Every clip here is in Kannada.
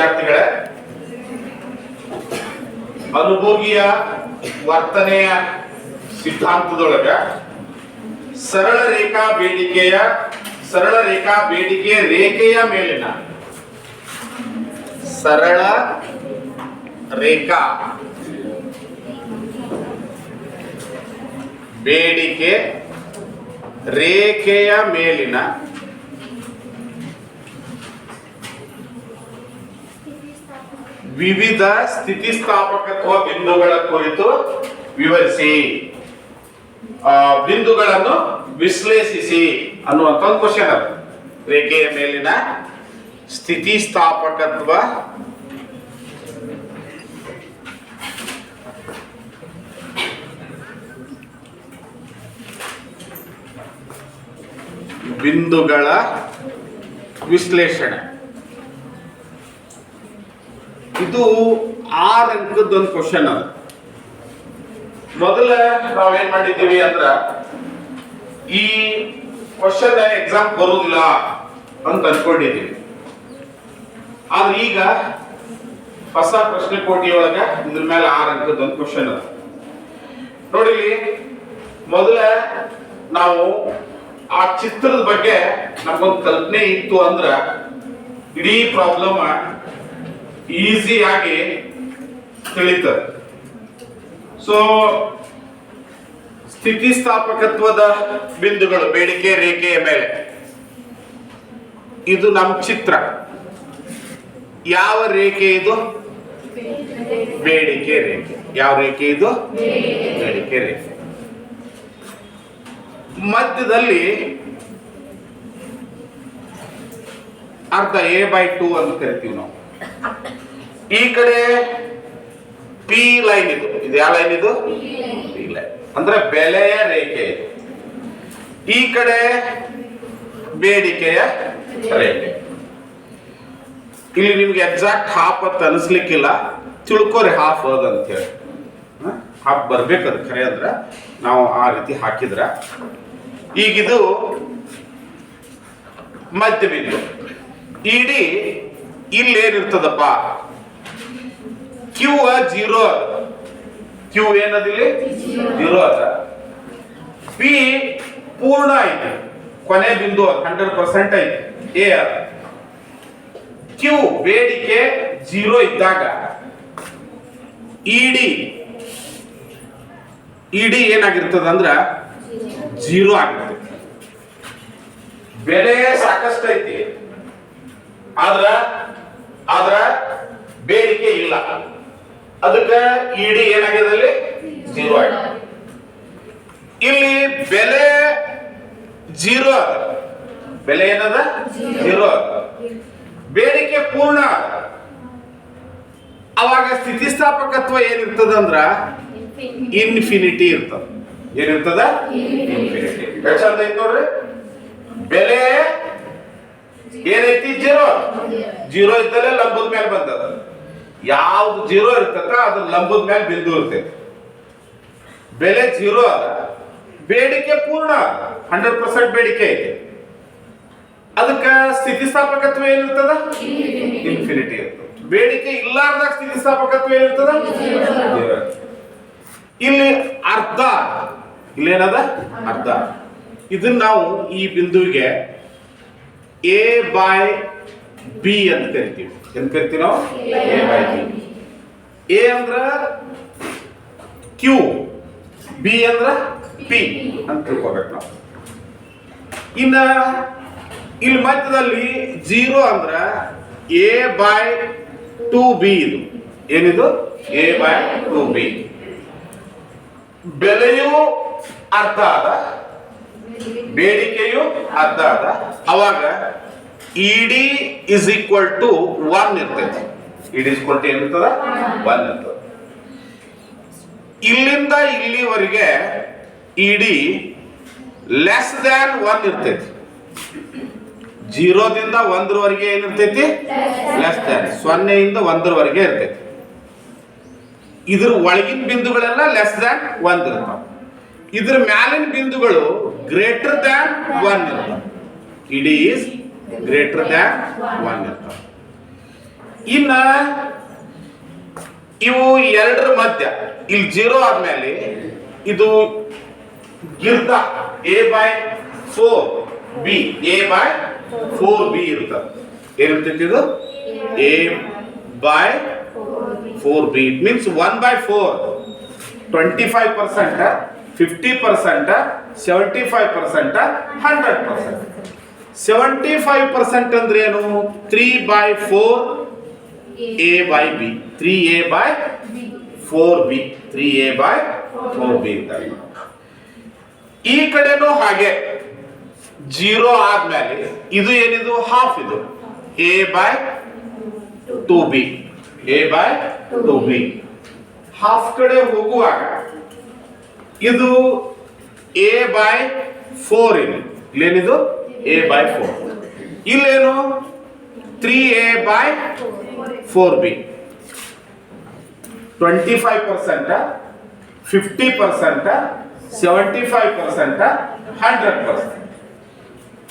ವಿದ್ಯಾರ್ಥಿಗಳೇ, ಅನುಭೋಗಿಯ ವರ್ತನೆಯ ಸಿದ್ಧಾಂತದೊಳಗ ಸರಳ ರೇಖಾ ಬೇಡಿಕೆಯ ರೇಖೆಯ ಮೇಲಿನ ಸರಳ ರೇಖಾ ಬೇಡಿಕೆ ರೇಖೆಯ ಮೇಲಿನ ವಿವಿಧ ಸ್ಥಿತಿಸ್ಥಾಪಕತ್ವ ಬಿಂದುಗಳ ಕುರಿತು ವಿವರಿಸಿ, ಬಿಂದುಗಳನ್ನು ವಿಶ್ಲೇಷಿಸಿ ಅನ್ನುವಂಥ ಒಂದು ಕ್ವಶನ್ ಅದು. ರೇಖೆಯ ಮೇಲಿನ ಸ್ಥಿತಿಸ್ಥಾಪಕತ್ವ ಬಿಂದುಗಳ ವಿಶ್ಲೇಷಣೆ. ಇದು 6 ಅಂಕದೊಂದು ಕ್ವಶನ್ ಅದು. ಮೊದಲ ನಾವೇನ್ ಮಾಡಿದ್ದೀವಿ ಅಂದ್ರ ಈ ಕ್ವಶನ್ ಎಕ್ಸಾಮ್ ಬರುವುದಿಲ್ಲ ಅಂತ ಅನ್ಕೊಂಡಿದ್ದೀವಿ. ಆದ್ರೆ ಈಗ ಹೊಸ ಪ್ರಶ್ನೆ ಕೋಟಿಯೊಳಗ ಇದ್ರ ಮೇಲೆ 6 ಅಂಕದೊಂದು ಕ್ವಶನ್ ಅದು. ನೋಡಿ, ಮೊದಲ ನಾವು ಆ ಚಿತ್ರದ ಬಗ್ಗೆ ನಮಗೊಂದು ಕಲ್ಪನೆ ಇತ್ತು ಅಂದ್ರ ಇಡೀ ಪ್ರಾಬ್ಲಮ್ ಈಸಿಯಾಗಿ ತಿಳಿತದೆ. ಸೊ ಸ್ಥಿತಿಸ್ಥಾಪಕತ್ವದ ಬಿಂದುಗಳು ಬೇಡಿಕೆ ರೇಖೆಯ ಮೇಲೆ, ಇದು ನಮ್ಮ ಚಿತ್ರ. ಯಾವ ರೇಖೆ ಇದು? ಬೇಡಿಕೆ ರೇಖೆ. ಯಾವ ರೇಖೆ ಇದು? ಬೇಡಿಕೆ ರೇಖೆ. ಮಧ್ಯದಲ್ಲಿ ಅರ್ಧ a/2 ಅಂತ ಕರಿತೀವಿ ನಾವು. ಈ ಕಡೆ ಪಿ ಲೈನ್ ಇದು. ಇದು ಯಾವ ಲೈನ್ ಇದು? ಪಿ ಲೈನ್ ಅಂದ್ರೆ ಬೆಲೆಯ ರೇಖೆ ಇದು. ಈ ಕಡೆ ಬೇಡಿಕೆಯ ರೇಖೆ. ಇಲ್ಲಿ ನಿಮ್ಗೆ ಎಕ್ಸಾಕ್ಟ್ ಹಾಫ್ ಅಂತ ಅನಿಸ್ಲಿಕ್ಕಿಲ್ಲ, ತಿಳ್ಕೊರಿ ಹಾಫ್ ಅಂತ ಹೇಳಿ. ಹಾಫ್ ಬರ್ಬೇಕದು ಖರೆ ಅಂದ್ರ ನಾವು ಆ ರೀತಿ ಹಾಕಿದ್ರ. ಈಗಿದು ಮಧ್ಯ ಬಿಂದು. ಇಡೀ ಇಲ್ಲಿ ಏನಿರ್ತದಪ್ಪ? ಕ್ಯೂ 0 ಅದ. ಕ್ಯೂ ಏನದಿಲ್ಲಿ? 0 ಅದ. ಪಿ ಪೂರ್ಣ ಐತಿ, ಕೊನೆ ಬಿಂದು 100% ಐತಿ, ಎ ಅದ. ಕ್ಯೂ ಬೇಡಿಕೆ 0 ಇದ್ದಾಗ ಇಡಿ ಏನಾಗಿರ್ತದ ಅಂದ್ರ 0 ಆಗಿರ್ತದೆ. ಬೆಲೆ ಸಾಕಷ್ಟು ಐತಿ, ಆದ್ರ ಬೇಡಿಕೆ ಇಲ್ಲ. ಅದಕ್ಕೆ ಇಡಿ ಏನಾಗಿದೆ? 0 ಆಗಿದೆ. ಇಲ್ಲಿ ಬೆಲೆ 0 ಅದ. ಬೆಲೆ ಏನದ? 0 ಅದ. ಬೇಡಿಕೆ ಪೂರ್ಣ ಅದ. ಅವಾಗ ಸ್ಥಿತಿಸ್ಥಾಪಕತ್ವ ಏನಿರ್ತದ ಅಂದ್ರ ಇನ್ಫಿನಿಟಿ ಇರ್ತದ. ಏನಿರ್ತದ? ಇನ್ಫಿನಿಟಿ. ಚಂದ ಐತಿ ನೋಡ್ರಿ. ಬೆಲೆ ಏನೈತಿ? 0 ಇದ್ದಲ್ಲೇ ಲಂಬದ ಮೇಲೆ ಬಂದದ. ಯಾವ್ದು 0 ಇರ್ತದ ಅದು ಲಂಬದ ಮೇಲೆ ಬಿಂದು ಇರ್ತೈತಿ. ಬೆಲೆ 0 ಅದ, ಬೇಡಿಕೆ ಪೂರ್ಣ ಅದ, 100% ಬೇಡಿಕೆ ಐತಿ. ಅದಕ್ಕ ಸ್ಥಿತಿಸ್ಥಾಪಕತ್ವ ಏನಿರ್ತದ? ಇನ್ಫಿನಿಟಿ ಇರ್ತದ. ಬೇಡಿಕೆ ಇಲ್ಲಾರ್ದಾಗ ಸ್ಥಿತಿಸ್ಥಾಪಕತ್ವ ಏನಿರ್ತದ? ಇಲ್ಲಿ ಅರ್ಧ. ಇಲ್ಲೇನದ? ಅರ್ಧ. ಇದನ್ನ ನಾವು ಈ ಬಿಂದುವಿಗೆ a/b ಅಂತ ಕರಿತೀವಿ. ಎಂತ ಕರಿತೀವಿ ನಾವು? a/b. a ಅಂದ್ರ ಕ್ಯೂ, ಬಿ ಅಂದ್ರ ಪಿ ಅಂತ ತಿಳ್ಕೊಬೇಕು ನಾವು. ಇನ್ನ ಇಲ್ಲಿ ಮಧ್ಯದಲ್ಲಿ 0 ಅಂದ್ರ a/2b. ಇದು ಏನಿದು? a/2b. ಬೆಲೆಯು ಅರ್ಧ ಅದ, ಬೇಡಿಕೆಯು ಅರ್ಧ ಅದ. ಅವಾಗ ಇಡಿ ಇಸ್ ಈಕ್ವಲ್ ಟು 1 ಇರ್ತೈತಿ. ಇಡಿ ಇಸ್ ಈಕ್ವಲ್ ಟು ಏನಿರ್ತದ? 1 ಇರ್ತದ. ಇಲ್ಲಿಂದ ಇಲ್ಲಿವರೆಗೆ ಇಡಿ ಲೆಸ್ ದ್ಯಾನ್ 1 ಇರ್ತೈತಿ. 0 ದಿಂದ 1 ರವರೆಗೆ ಏನಿರ್ತೈತಿ? Less than. 0 ಇಂದ 1 ರವರೆಗೆ ಇರ್ತೈತಿ. ಇದ್ರ ಒಳಗಿನ ಬಿಂದುಗಳೆಲ್ಲ ಲೆಸ್ ದ್ಯಾನ್ 1 ಇರ್ತಾವ. ಇದ್ರ ಮ್ಯಾಲಿನ ಬಿಂದುಗಳು ಗ್ರೇಟರ್ ದ್ಯಾನ್ 1 ಇರ್ತಾವ. ಇಡಿ ಈಸ್ ಗ್ರೇಟರ್ ದ್ಯಾನ್ 1 ಇರ್ತಾವ. ಇನ್ನ ಇವು ಎರಡರ ಮಧ್ಯ ಇಲ್ಲಿ 0 ಆದ್ಮೇಲೆ ಇದು ಗಿರ್ದ a/4b a/4b ಇರ್ತದೆ. ಏನಿರ್ತೈತಿ ಇದು a/4b. It means 1/4 25%, 50%, 75%, 100%. 75% ಅಂದ್ರೆ ಏನು? 3/4 a/b, 3a/4b, 3a/4b ಇದ್ದಾರೆ. ಈ ಕಡೆನೂ ಹಾಗೆ 0 ಆದ್ಮೇಲೆ ಇದು ಏನಿದು ಹಾಫ್, ಇದು a/2b, a/2b. ಹಾಫ್ ಕಡೆ ಹೋಗುವಾಗ ಇದು a/4 ಇಲ್ಲೇನಿದು a/4. ಇಲ್ಲೇನು 3a/4b. 25%, 50%, 75%, 100%.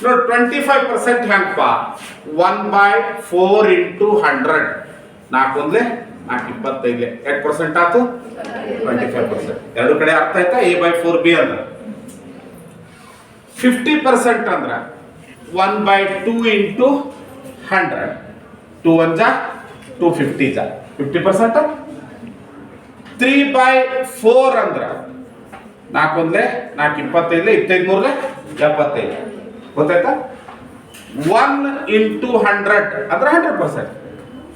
ನೋಡಿ 25% ಹೆಂಗಪ್ಪ? 1/4 into 100. 4 1 4 25 8% ಆತು. 25% ಎರಡು ಕಡೆ ಅರ್ಥ ಆಯ್ತಾ? a/4b ಅಂದ್ರೆ 50% ಅಂದ್ರೆ 1/2 into 100. 2 1 ಜಾ 250 ಜಾ 50%. 3/4 ಅಂದ್ರೆ 4 1 4 25 25 75. ಗೊತ್ತಾಯ್ತಾ? 1 into 100 ಅಂದ್ರೆ 100%.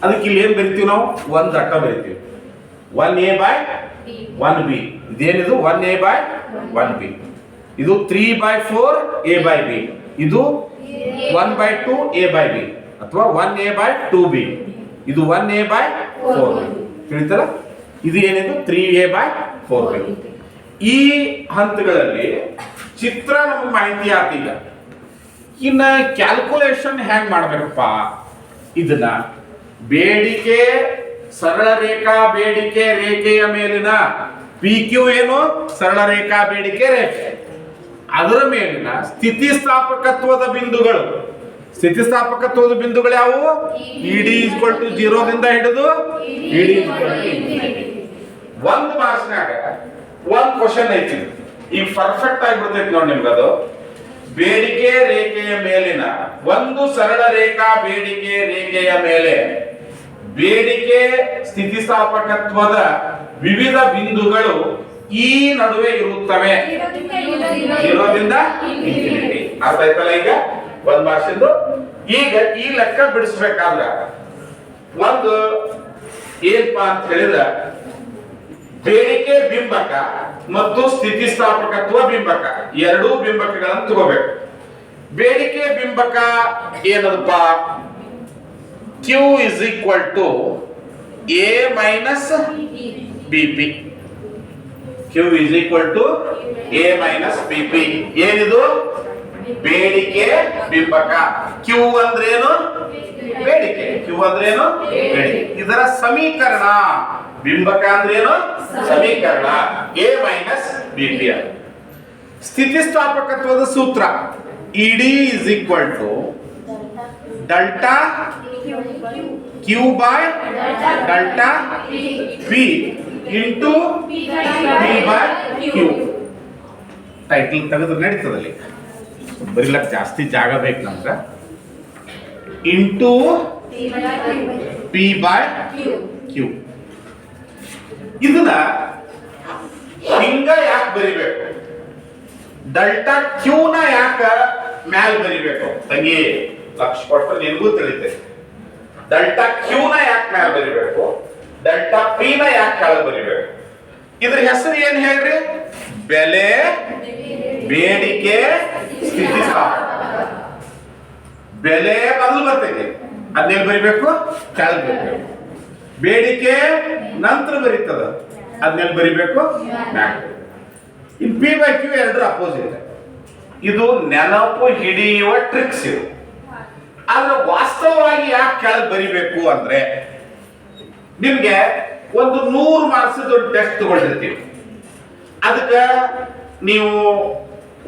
ಅದಕ್ಕೆ ಇಲ್ಲಿ ಏನ್ ಬರಿತೀವಿ ನಾವು? 1 ಅಟ್ಟ ಬರಿತೀವಿ. 1a/1b. ಇದೇನಿದು? 1a/1b. ಇದು 3/4 a/b. ಇದು 1/2 a/b ಅಥವಾ 1a/2b. ಇದು 1a/4. ತಿಳಿತಲ್ಲ? ಇದು ಏನಿದು? 3a/4b. ಈ ಹಂತಗಳಲ್ಲಿ ಚಿತ್ರ ನಮಗೆ ಮಾಹಿತಿ ಆತೀಗ. ಇನ್ನ ಕ್ಯಾಲ್ಕುಲೇಷನ್ ಹೆಂಗ್ ಮಾಡ್ಬೇಕಪ್ಪ? ಇದನ್ನ ಬೇಡಿಕೆ ಸರಳ ರೇಖಾ ಬೇಡಿಕೆ ರೇಖೆಯ ಮೇಲಿನ PQ ಏನು? ಸರಳ ರೇಖಾ ಬೇಡಿಕೆ ರೇಖೆ. ಅದರ ಮೇಲಿನ ಸ್ಥಿತಿಸ್ಥಾಪಕತ್ವದ ಬಿಂದುಗಳು. ಸ್ಥಿತಿಸ್ಥಾಪಕತ್ವದ ಬಿಂದುಗಳು ಯಾವುವು? ED = 0 ದಿಂದ ಹಿಡಿದು ED = ಒಂದು ಮಾರ್ಕ್ಸ್ನಾಗ ಒಂದು ಕ್ವಶನ್ ಐತಿ. ಈಗ ಪರ್ಫೆಕ್ಟ್ ಆಗಿಬಿಡ್ತೈತಿ ನೋಡಿ ನಿಮ್ಗದು. ಬೇಡಿಕೆ ರೇಖೆಯ ಮೇಲಿನ ಒಂದು ಸರಳ ರೇಖಾ ಬೇಡಿಕೆ ರೇಖೆಯ ಮೇಲೆ ಬೇಡಿಕೆ ಸ್ಥಿತಿಸ್ಥಾಪಕತ್ವದ ವಿವಿಧ ಬಿಂದುಗಳು ಈ ನಡುವೆ ಇರುತ್ತವೆ. 0 ದಿಂದ ಇನ್ಫಿನಿಟಿ. ಅರ್ಥ ಆಯ್ತಲ್ಲ? ಈಗ ಒಂದ್ ಮಾರ್ಕ್ಸಿಂದು. ಈಗ ಈ ಲೆಕ್ಕ ಬಿಡಿಸ್ಬೇಕಾದ್ರ ಒಂದು ಏನಪ್ಪಾ ಅಂತ ಹೇಳಿದ್ರೆ ಬೇಡಿಕೆ ಬಿಂಬಕ ಮತ್ತು ಸ್ಥಿತಿಸ್ಥಾಪಕತ್ವ ಬಿಂಬಕ ಎರಡೂ ಬಿಂಬಕಗಳನ್ನು ತಗೋಬೇಕು. ಬೇಡಿಕೆ ಬಿಂಬಕ ಏನದಪ್ಪ? Q is equal to A minus BP. Q is equal to A minus BP. ಏನಿದು? ಬೇಡಿಕೆ ಬಿಂಬಕ. Q ಅಂದ್ರೇನು? ಬೇಡಿಕೆ. Q ಅಂದ್ರೇನು? ಬೇಡಿಕೆ. ಇದರ ಸಮೀಕರಣ. ಬಿಂಬಕ ಅಂದ್ರೇನು? ಸಮೀಕರಣ. A minus BP. ಸ್ಥಿತಿಸ್ಥಾಪಕತ್ವದ ಸೂತ್ರ ED is equal to delta Q by delta P into P by Q. Title ತೆಗೆದು ನಡೀತದಲ್ಲಿ ಬರೀಲಕ್ಕೆ ಜಾಸ್ತಿ ಜಾಗ ಬೇಕು ನಮ್ಗೆ. Into P by Q. ಇದನ್ನ ಹಿಂಗ ಯಾಕೆ ಬರಿಬೇಕು? ಡೆಲ್ಟಾ ಕ್ಯೂ ನ ಯಾಕೆ ಮ್ಯಾಲ್ ಬರಿಬೇಕು? ತಂಗಿ ಲಕ್ಷ ಕೊಟ್ಟರೆ ನಿನಗೂ ತಿಳಿತೈತೆ. ಡೆಲ್ಟಾ ಕ್ಯೂ ನ ಯಾಕೆ ಮ್ಯಾಲ್ ಬರಿಬೇಕು? ಡೆಲ್ಟಾ ಪಿ ನ ಯಾಕೆ ಕೆಳಗೆ ಬರಿಬೇಕು? ಇದ್ರ ಹೆಸರು ಏನ್ ಹೇಳ್ರಿ? ಬೆಲೆ, ಬೇಡಿಕೆ, ಸ್ಥಿತಿಸ್ಥಾಪಕ. ಬೆಲೆ ಮೊದಲು ಬರ್ತೈತಿ, ಅದನ್ನೇನು ಬರಿಬೇಕು? ಕೆಳಗೆ ಬರಿಬೇಕು. ಬೇಡಿಕೆ ನಂತರ ಬರೀತದ, ಅದನ್ನೆಲ್ಲಿ ಬರಿಬೇಕು? ಮ್ಯಾಲ್. ಇನ್ P by Q ಎರಡರ ಅಪೋಸಿಟ್. ಇದು ನೆನಪು ಹಿಡಿಯುವ ಟ್ರಿಕ್ಸ್ ಇದು. ಆದ್ರೆ ವಾಸ್ತವವಾಗಿ ಯಾಕೆ ಕೆಳಗೆ ಬರಿಬೇಕು ಅಂದ್ರೆ, ನಿಮ್ಗೆ ಒಂದು 100 ಮಾರ್ಕ್ಸ್ ಟೆಸ್ಟ್ ತಗೊಂಡಿರ್ತೀವಿ. ಅದಕ್ಕೆ ನೀವು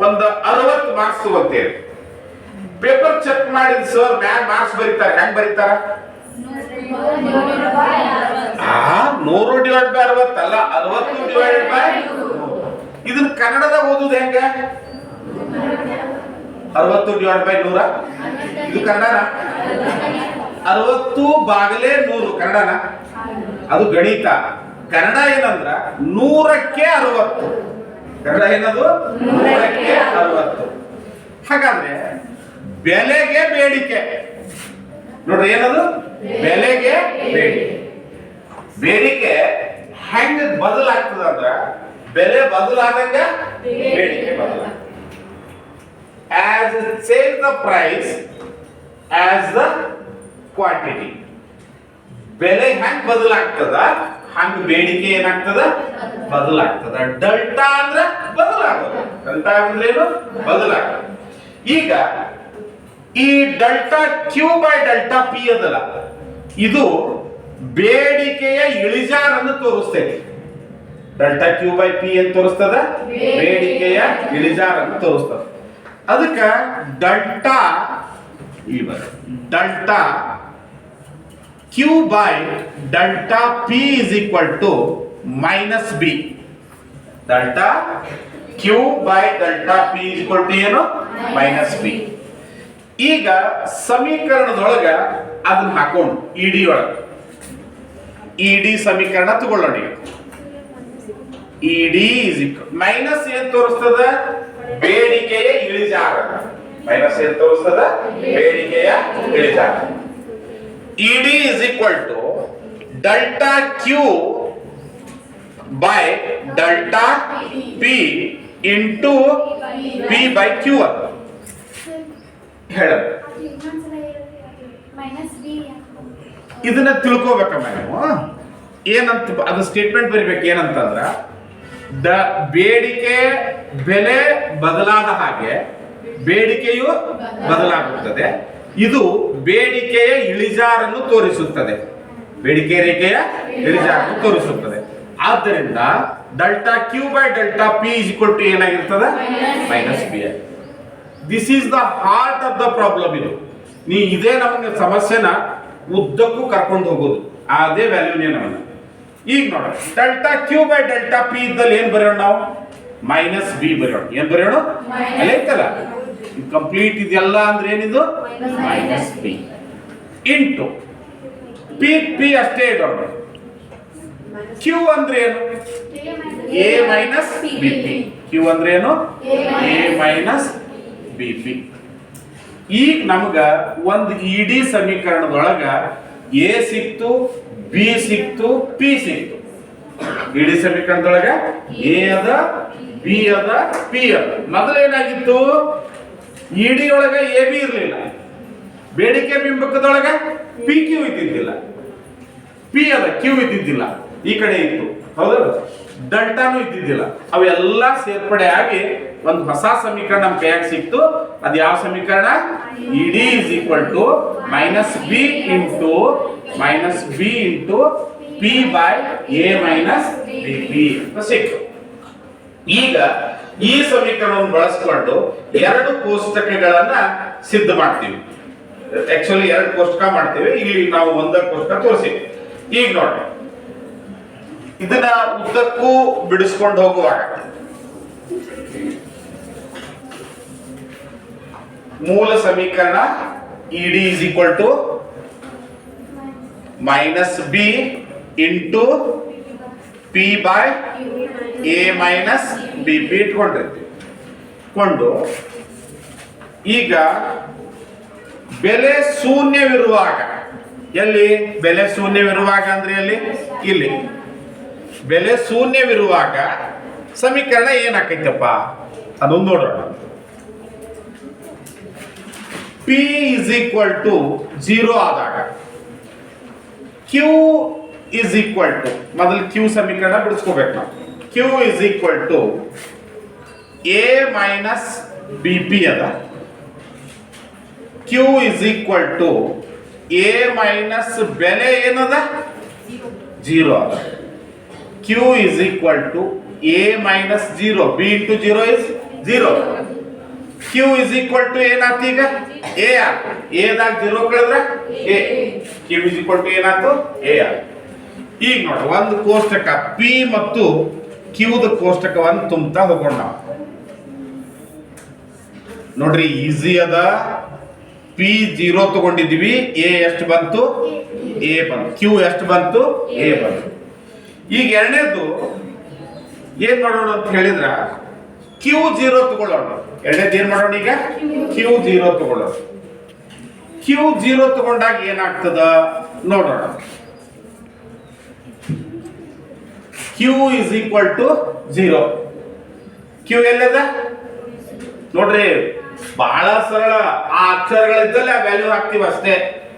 ಒಂದು 60 ಮಾರ್ಕ್ಸ್ ತಗೋತೀರಿ. ಪೇಪರ್ ಚೆಕ್ ಮಾಡಿದ ಸರ್ ಮ್ಯಾಲ್ ಮಾರ್ಕ್ಸ್ ಬರೀತಾರೆ. ಹೆಂಗ್ ಬರೀತಾರ? 100 ಡಿವೈಡ್ ಬೈ 60 ಅಲ್ಲ, 60 ಡಿವೈಡೆಡ್ ಬೈ 100. ಇದನ್ನ ಕನ್ನಡದಾಗ ಓದುದು ಹೆಂಗ? 60 ಡಿವೈಡ್ ಬೈ 100. ಇದು ಕನ್ನಡನ? 60 ಬಾಗಲೇ 100 ಕನ್ನಡನ? ಅದು ಗಣಿತ. ಕನ್ನಡ ಏನಂದ್ರ 100ಕ್ಕೆ 60. ಕನ್ನಡ ಏನದು? 100ಕ್ಕೆ 60. ಹಾಗಾದ್ರೆ ಬೆಲೆಗೆ ಬೇಡಿಕೆ ನೋಡ್ರಿ, ಏನದು? ಬೆಲೆಗೆ ಬೇಡಿಕೆ. ಬೇಡಿಕೆ ಹೆಂಗ ಬದಲಾಗ್ತದ ಅಂದ್ರ ಬೆಲೆ ಬದಲಾದಂಗ ಬೇಡಿಕೆ ಬದಲಾಗ್ತದೆ. as change the price as the quantity. ಬೆಲೆ ಹೆಂಗ್ ಬದಲಾಗ್ತದ ಹಂಗ ಬೇಡಿಕೆ ಏನಾಗ್ತದ? ಬದಲಾಗ್ತದ. ಡೆಲ್ಟಾ ಅಂದ್ರೆ ಬದಲಾಗೋದು. ಡೆಲ್ಟಾ ಅಂದ್ರೆ ಏನು? ಬದಲಾಗೋದು. ಈಗ ಈ delta Q by delta P ಅದಲ್ಲ, ಇದು ಬೇಡಿಕೆಯ ಇಳಿಜಾರನ್ನು ತೋರಿಸ್ತೈತಿ. ಡೆಲ್ಟಾ ಕ್ಯೂ ಬೈ ಪಿ ಏನ್ ತೋರಿಸ್ತದ? ಬೇಡಿಕೆಯ ಇಳಿಜಾರನ್ನು ತೋರಿಸ್ತದ. ಅದಕ್ಕ delta delta Q by delta P is equal to minus B. Delta Q by delta P is equal to ಏನು? Minus B. ಈಗ ಸಮೀಕರಣದೊಳಗ ಅದನ್ನ ಹಾಕೊಂಡು ಇಡಿ ಒಳಗ ಇಡಿ ಸಮೀಕರಣ ತಗೊಳ್ಳೋಣ. ಇಡಿ ಇಸ್ ಈಕ್ವಲ್ ಮೈನಸ್ ಏನ್ ತೋರಿಸ್ತದ? ಬೇಡಿಕೆಯ ಇಳಿಜಾರ. ಮೈನಸ್ ಏನ್ ತೋರಿಸ್ತದ? ಬೇಡಿಕೆಯ ಇಳಿಜಾರ. ED is equal to delta Q by delta P into P by Q ಅಂತ ಹೇಳ. ಇದನ್ನ ತಿಳ್ಕೋಬೇಕಮ್ಮ ನೀವು. ಏನಂತ ಅದು ಸ್ಟೇಟ್ಮೆಂಟ್ ಬರಿಬೇಕು. ಏನಂತಂದ್ರ ಬೇಡಿಕೆ ಬೆಲೆ ಬದಲಾದ ಹಾಗೆ ಬೇಡಿಕೆಯು ಬದಲಾಗುತ್ತದೆ. ಇದು ಬೇಡಿಕೆಯ ಇಳಿಜಾರನ್ನು ತೋರಿಸುತ್ತದೆ. ಬೇಡಿಕೆ ರೇಖೆಯ ಇಳಿಜಾರನ್ನು ತೋರಿಸುತ್ತದೆ. ಆದ್ದರಿಂದ delta Q by delta P is equal to ಏನಾಗಿರ್ತದೆ? Minus B. This is the heart of the problem. ಇದು ಇದೇ ನಮಗೆ ಸಮಸ್ಯೆನ ಉದ್ದಕ್ಕೂ ಕರ್ಕೊಂಡು ಹೋಗೋದು. ಅದೇ ವ್ಯಾಲ್ಯೂನೇ ನಮಗೆ. ಈಗ ನೋಡ, delta Q by delta P ಇದ್ದಲ್ಲಿ ಏನ್ ಬರೆಯೋಣ ನಾವು? ಮೈನಸ್ ಬಿ ಬರೆಯೋಣ. ಏನ್ ಬರೆಯೋಣ? ಅಲ್ಲ ಐತಲ್ಲ, ಕಂಪ್ಲೀಟ್ ಇದೆಲ್ಲ ಅಂದ್ರೆ ಏನಿದು? Minus B into P. P ಅಷ್ಟೇ ಇಡೋಣ. ಕ್ಯೂ ಅಂದ್ರೆ ಏನು? A minus B P. Q ಅಂದ್ರೆ ಏನು? A minus B P. ಈಗ ನಮ್ಗ ಒಂದು ಇಡಿ ಸಮೀಕರಣದೊಳಗ ಎ ಸಿಕ್ತು, ಬಿ ಸಿಕ್ತು, ಪಿ ಸಿಕ್ತು. ಇಡಿ ಸಮೀಕರಣದೊಳಗ ಎ ಅದ, ಬಿ ಅದ, ಪಿ ಅದ. ಮೊದಲೇನಾಗಿತ್ತು? ಇಡಿ ಒಳಗ ಎ ಬಿ ಇರ್ಲಿಲ್ಲ. ಬೇಡಿಕೆ ಬಿಂಬಕದೊಳಗ ಪಿ ಕ್ಯೂ ಇದ್ದಿದ್ದಿಲ್ಲ. ಪಿ ಅದ, ಕ್ಯೂ ಇದ್ದಿದ್ದಿಲ್ಲ. ಈ ಕಡೆ ಇತ್ತು, ಹೌದಲ್ಲ? ಡೆಲ್ಟಾನು ಇದ್ದಿದ್ದಿಲ್ಲ. ಅವೆಲ್ಲ ಸೇರ್ಪಡೆ ಆಗಿ ಒಂದು ಹೊಸ ಸಮೀಕರಣ ನಮ್ಮ ಕೈಯಾಗ ಸಿಕ್ತು. ಅದು ಯಾವ ಸಮೀಕರಣ? ED is equal to minus B into P by A minus B P ಅಂತ ಸಿಕ್ತು. ಈಗ ಈ ಸಮೀಕರಣವನ್ನು ಬಳಸಿಕೊಂಡು ಎರಡು ಕೋಷ್ಟಕಗಳನ್ನ ಸಿದ್ಧ ಮಾಡ್ತೀವಿ. ಆಕ್ಚುಲಿ ಎರಡು ಕೋಷ್ಟಕ ಮಾಡ್ತೀವಿ. ಇಲ್ಲಿ ನಾವು ಒಂದ ಕೋಷ್ಟಕ ತೋರಿಸಿವಿ. ಈಗ ನೋಡಿ, ಇದನ್ನ ಉದ್ದಕ್ಕೂ ಬಿಡಿಸ್ಕೊಂಡು ಹೋಗುವಾಗ ಮೂಲ ಸಮೀಕರಣ ED is equal to minus B into P by A minus B P ಇಟ್ಕೊಂಡಿರ್ತೀವಿ. ಕೊಂಡು ಈಗ ಬೆಲೆ ಶೂನ್ಯವಿರುವಾಗ, ಎಲ್ಲಿ ಬೆಲೆ ಶೂನ್ಯವಿರುವಾಗ ಅಂದ್ರೆ ಎಲ್ಲಿ? ಇಲ್ಲಿ ಬೆಲೆ ಶೂನ್ಯವಿರುವಾಗ ಸಮೀಕರಣ ಏನಾಕೈತಪ್ಪ ಅದೊಂದು ನೋಡೋಣ. ಪಿ ಇಸ್ ಈಕ್ವಲ್ ಟು 0 ಆದಾಗ ಕ್ಯೂ ಇಸ್ ಈಕ್ವಲ್ ಟು, ಮೊದಲು ಕ್ಯೂ ಸಮೀಕರಣ ಬಿಡಿಸ್ಕೋಬೇಕು ನಾವು. Q is equal to A minus B P ಅದ. Q is equal to A minus ಬೆಲೆ ಏನದ? 0 ಅದ. Q is equal to A minus 0. B into 0 is 0. Q is equal to ಏನಾಯ್ತು ಈಗ ಎ ಆರ್ ಎದಾಗ 0 ಕಳೆದ್ರೆ A Q is equal to ಏನಾಯ್ತು ಎ ಆರ್. ಈಗ ನೋಡ್ರಿ ಒಂದು ಕೋಷ್ಟಕ ಪಿ ಮತ್ತು ಕ್ಯೂದ ಕೋಷ್ಟಕವನ್ನು ತುಂಬ್ತಾ ಹೋಗೋಣ ನಾವು. ನೋಡ್ರಿ ಈಸಿ ಅದ. ಪಿ 0 ತಗೊಂಡಿದ್ವಿ, ಎ ಎಷ್ಟು ಬಂತು ಎ ಬಂತು, ಕ್ಯೂ ಎಷ್ಟು ಬಂತು ಎ ಬಂತು. ಈಗ ಎರಡನೇದು ಏನ್ ಮಾಡೋಣ ಅಂತ ಹೇಳಿದ್ರ ಕ್ಯೂ 0 ತಗೊಳ್ಳೋಣ. ಎರಡನೇದು ಏನ್ ಮಾಡೋಣ ಈಗ ಕ್ಯೂ 0 ತಗೊಳ್ಳೋಣ. ಕ್ಯೂ 0 ತಗೊಂಡಾಗ ಏನಾಗ್ತದ ನೋಡೋಣ. Q is equal to 0. Q ಎಲ್ಲದ ನೋಡ್ರಿ ಬಹಳ ಸರಳ. ಆ ಅಕ್ಷರಗಳಿದ್ದಲ್ಲ ವ್ಯಾಲ್ಯೂ ಹಾಕ್ತಿವಿ ಅಷ್ಟೇ,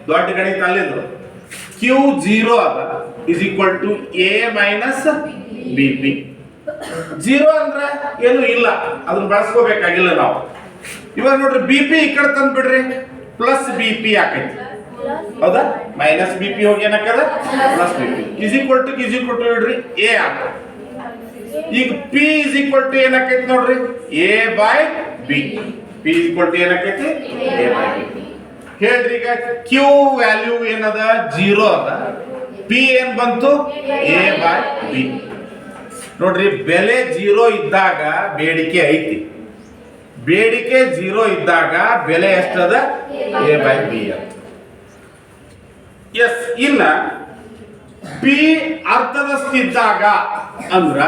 ದೊಡ್ಡ ಗಣಿತ ಅಲ್ಲಿದ್ದು. ಕ್ಯೂ 0 ಅದ is equal to A minus B P. 0 ಅಂದ್ರೆ ಏನು ಇಲ್ಲ, ಅದನ್ನ ಬಳಸ್ಕೋಬೇಕಾಗಿಲ್ಲ ನಾವು. ಇವಾಗ ನೋಡ್ರಿ ಬಿ ಪಿ ಈ ಕಡೆ ತಂದು ಬಿಡ್ರಿ, ಪ್ಲಸ್ ಬಿ ಪಿ ಆಕೈತಿ. ಹೌದಾ? ಮೈನಸ್ ಬಿ ಪಿ ಹೋಗಿ ಏನಾಕದ plus B P is equal to ಇಡ್ರಿ ಎ ಆಗ. ಈಗ ಪಿ ಇಸ್ ಈಕ್ವಲ್ ಟು ಏನಾಕೈತಿ ನೋಡ್ರಿ A by B. P is equal to ಏನಾಕೈತಿ ಎ ಬೈ ಬಿ. ಹೇಳ್ರಿ ಈಗ ಕ್ಯೂ ವ್ಯಾಲ್ಯೂ ಏನದ 0 ಅದ, ಪಿ ಏನ್ ಬಂತು ಎ ಬೈ ಬಿ. ನೋಡ್ರಿ ಬೆಲೆ 0 ಇದ್ದಾಗ ಬೇಡಿಕೆ ಐತಿ, ಬೇಡಿಕೆ 0 ಇದ್ದಾಗ ಬೆಲೆ ಎಷ್ಟದ ಎ ಬೈ ಬಿ ಅಂತ. ಎಸ್. ಇನ್ನ ಪಿ ಅರ್ಧದಷ್ಟಿದ್ದಾಗ ಅಂದ್ರ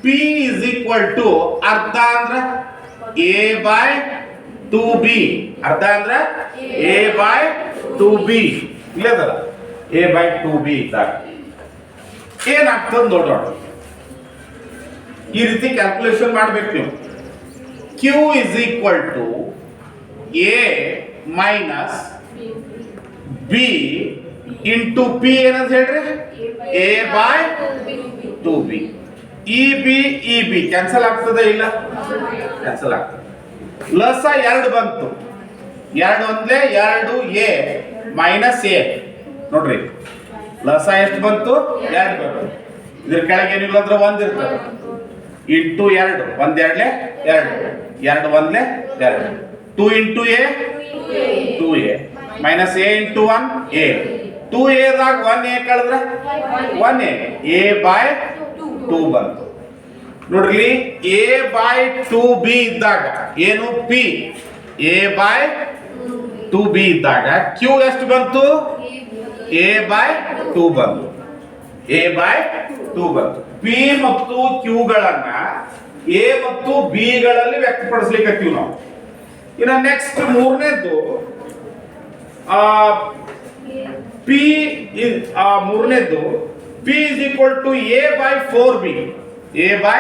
ಪಿ ಇಸ್ ಈಕ್ವಲ್ ಟು ಅರ್ಧ ಅಂದ್ರ ಎ ಬೈ 2b. ಅರ್ಧ ಅಂದ್ರ ಎ ಬೈ 2b ಇಲ್ಲದಲ್ಲ, ಎ ಬೈ 2b ಇದ್ದಾಗ ಏನಾಗ್ತದ ನೋಡೋಣ. ಈ ರೀತಿ ಕ್ಯಾಲ್ಕುಲೇಷನ್ ಮಾಡ್ಬೇಕು ನೀವು. Q is equal to A minus B into P ಏನಂತ ಹೇಳ್ರಿ ಎ ಬೈ 2b. ಇ ಬಿ ಕ್ಯಾನ್ಸಲ್ ಆಗ್ತದೆ ಇಲ್ಲ, ಕ್ಯಾನ್ಸಲ್ ಆಗ್ತದೆ. ಲಸ 2 ಬಂತು, 2 ಒಂದ್ಲೆ 2 ಎ ಮೈನಸ್ ಎ. ನೋಡ್ರಿ ಲಸ ಎಷ್ಟು ಬಂತು 2 ಬಂತು. ಇದ್ರ ಕೆಳಗೆ ಏನಿಲ್ಲ ಅಂದ್ರೆ 1 ಇರ್ತದೆ. Into 2 1 2 2 ಒಂದ್ಲೆ 2. 2 into A 2a minus A into 1 A. 2a ದಾಗ 1 ಎ ಕಳೆದ್ರೆ 1a, ಎ ಬೈ 2 ಬಂತು. ನೋಡ್ರಿ ಎ ಬೈ 2b ಇದ್ದಾಗ ಏನು ಪಿ ಎ ಬೈ 2b ಇದ್ದಾಗ ಕ್ಯೂ ಎಷ್ಟು ಬಂತು ಎ ಬೈ 2 ಬಂತು. ಎ ಬೈ 2 ಬಂತು. ಪಿ ಮತ್ತು ಕ್ಯೂ ಗಳನ್ನ ಎ ಮತ್ತು ಬಿ ಗಳಲ್ಲಿ ವ್ಯಕ್ತಪಡಿಸ್ಲಿಕ್ಕೆ ನಾವು. ಇನ್ನ ನೆಕ್ಸ್ಟ್ ಮೂರನೇದು ಪಿ ಮೂರನೇದು P is equal to A by 4b. A by